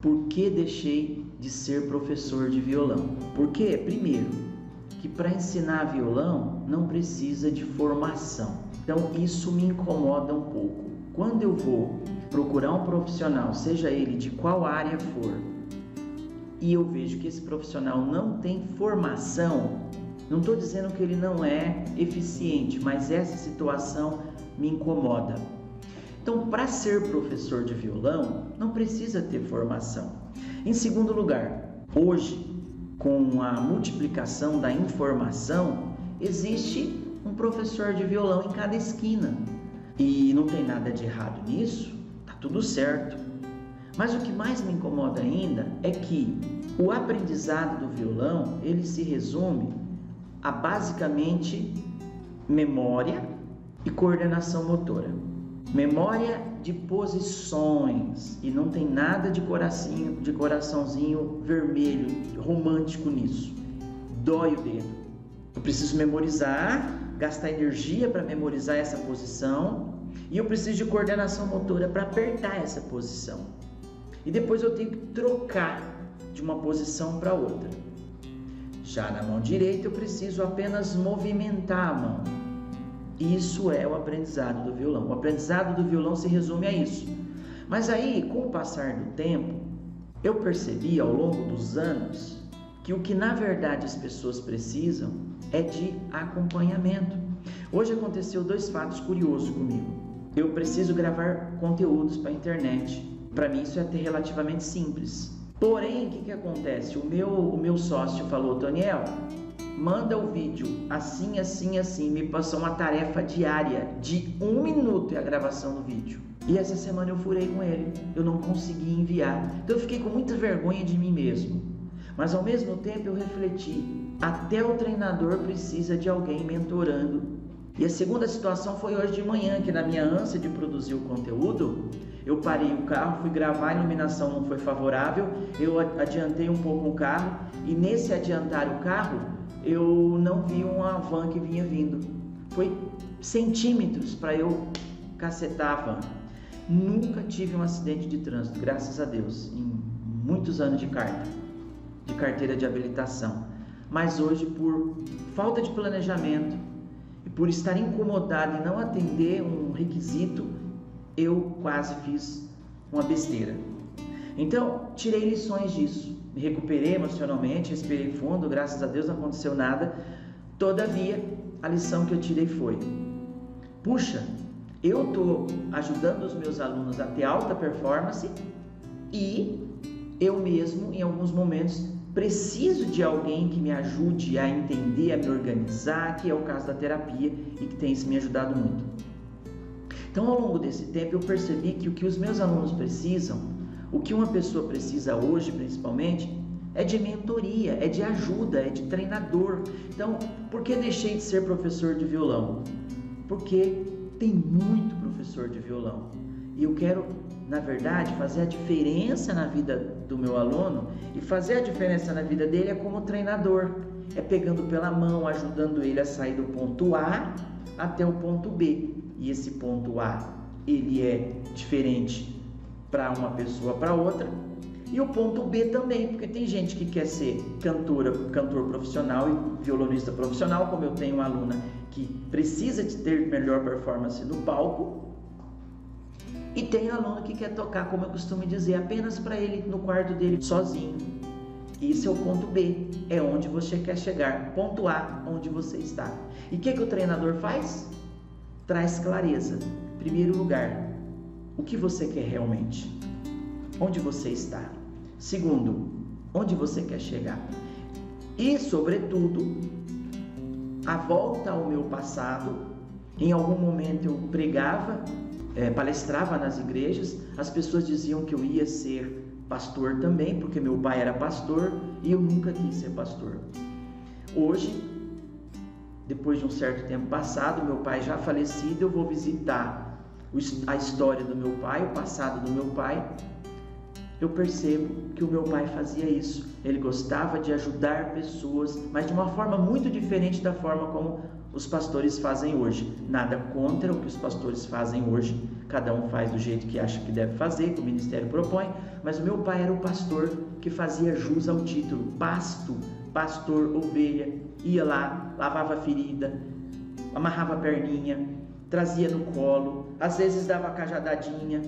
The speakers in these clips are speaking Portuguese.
Por que deixei de ser professor de violão? Porque, primeiro, que para ensinar violão não precisa de formação. Então isso me incomoda um pouco. Quando eu vou procurar um profissional, seja ele de qual área for, e eu vejo que esse profissional não tem formação, não estou dizendo que ele não é eficiente, mas essa situação me incomoda. Então, para ser professor de violão, não precisa ter formação. Em segundo lugar, hoje, com a multiplicação da informação, existe um professor de violão em cada esquina. E não tem nada de errado nisso, tá tudo certo. Mas o que mais me incomoda ainda é que o aprendizado do violão, ele se resume a basicamente memória e coordenação motora. Memória de posições, e não tem nada de coraçãozinho vermelho, romântico nisso. Dói o dedo. Eu preciso memorizar, gastar energia para memorizar essa posição, e eu preciso de coordenação motora para apertar essa posição. E depois eu tenho que trocar de uma posição para outra. Já na mão direita eu preciso apenas movimentar a mão. Isso é o aprendizado do violão. O aprendizado do violão se resume a isso. Mas aí, com o passar do tempo, eu percebi ao longo dos anos que o que na verdade as pessoas precisam é de acompanhamento. Hoje aconteceu 2 fatos curiosos comigo. Eu preciso gravar conteúdos para a internet. Para mim isso é até relativamente simples. Porém, o que acontece? O meu sócio falou: Toniel, manda o vídeo assim, me passou uma tarefa diária de 1 minuto, é a gravação do vídeo. E essa semana eu furei com ele, eu não consegui enviar. Então eu fiquei com muita vergonha de mim mesmo. Mas ao mesmo tempo eu refleti, até o treinador precisa de alguém mentorando. E a segunda situação foi hoje de manhã, que na minha ânsia de produzir o conteúdo, eu parei o carro, fui gravar, a iluminação não foi favorável, eu adiantei um pouco o carro, e nesse adiantar o carro, eu não vi uma van que vinha vindo. Foi centímetros para eu cacetar a van. Nunca tive um acidente de trânsito, graças a Deus, em muitos anos de carteira de habilitação. Mas hoje, por falta de planejamento e por estar incomodado e não atender um requisito, eu quase fiz uma besteira. Então, tirei lições disso. Me recuperei emocionalmente, respirei fundo, graças a Deus não aconteceu nada. Todavia, a lição que eu tirei foi: puxa, eu estou ajudando os meus alunos a ter alta performance e eu mesmo, em alguns momentos, preciso de alguém que me ajude a entender, a me organizar, que é o caso da terapia e que tem me ajudado muito. Então, ao longo desse tempo, eu percebi que o que os meus alunos precisam, o que uma pessoa precisa hoje, principalmente, é de mentoria, é de ajuda, é de treinador. Então, por que deixei de ser professor de violão? Porque tem muito professor de violão. E eu quero, na verdade, fazer a diferença na vida do meu aluno, e fazer a diferença na vida dele é como treinador. É pegando pela mão, ajudando ele a sair do ponto A até o ponto B. E esse ponto A, ele é diferente para uma pessoa, para outra, e o ponto B também, porque tem gente que quer ser cantor profissional e violonista profissional, como eu tenho uma aluna que precisa de ter melhor performance no palco, e tem aluno que quer tocar, como eu costumo dizer, apenas para ele no quarto dele sozinho. Esse é o ponto B, é onde você quer chegar. Ponto A, onde você está. E o que o treinador faz? Traz clareza. Em primeiro lugar, o que você quer realmente? Onde você está? Segundo, onde você quer chegar? E, sobretudo, a volta ao meu passado. Em algum momento eu pregava, palestrava nas igrejas, as pessoas diziam que eu ia ser pastor também, porque meu pai era pastor e eu nunca quis ser pastor. Hoje, depois de um certo tempo passado, meu pai já falecido, eu vou visitar a história do meu pai, o passado do meu pai, eu percebo que o meu pai fazia isso. Ele gostava de ajudar pessoas, mas de uma forma muito diferente da forma como os pastores fazem hoje. Nada contra o que os pastores fazem hoje, cada um faz do jeito que acha que deve fazer, que o ministério propõe, mas o meu pai era o pastor que fazia jus ao título, pastor, ovelha, ia lá, lavava a ferida, amarrava a perninha, trazia no colo, às vezes dava cajadadinha,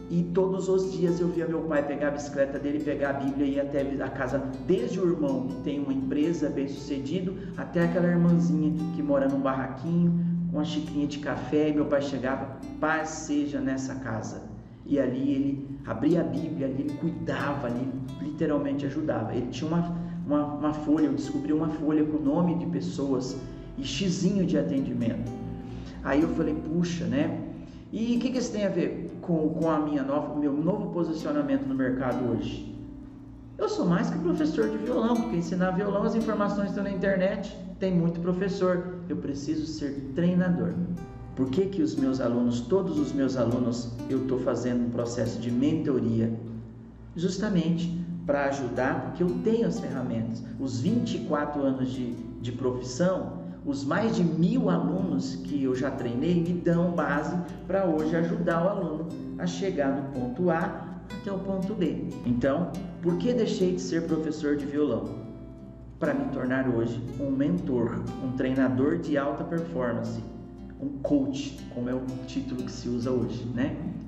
e todos os dias eu via meu pai pegar a bicicleta dele, pegar a Bíblia e ir até a casa, desde o irmão que tem uma empresa bem sucedido, até aquela irmãzinha que mora num barraquinho, com uma xicrinha de café, e meu pai chegava, paz seja nessa casa. E ali ele abria a Bíblia, ali ele cuidava, ali literalmente ajudava. Ele tinha uma folha, eu descobri uma folha com o nome de pessoas e xizinho de atendimento. Aí eu falei, puxa, né? E o que isso tem a ver com o meu novo posicionamento no mercado hoje? Eu sou mais que professor de violão, porque ensinar violão, as informações estão na internet, tem muito professor. Eu preciso ser treinador. Por que os meus alunos, todos os meus alunos, eu estou fazendo um processo de mentoria? Justamente para ajudar, porque eu tenho as ferramentas. Os 24 anos de profissão, os mais de 1000 alunos que eu já treinei me dão base para hoje ajudar o aluno a chegar do ponto A até o ponto B. Então, por que deixei de ser professor de violão? Para me tornar hoje um mentor, um treinador de alta performance, um coach, como é o título que se usa hoje, né?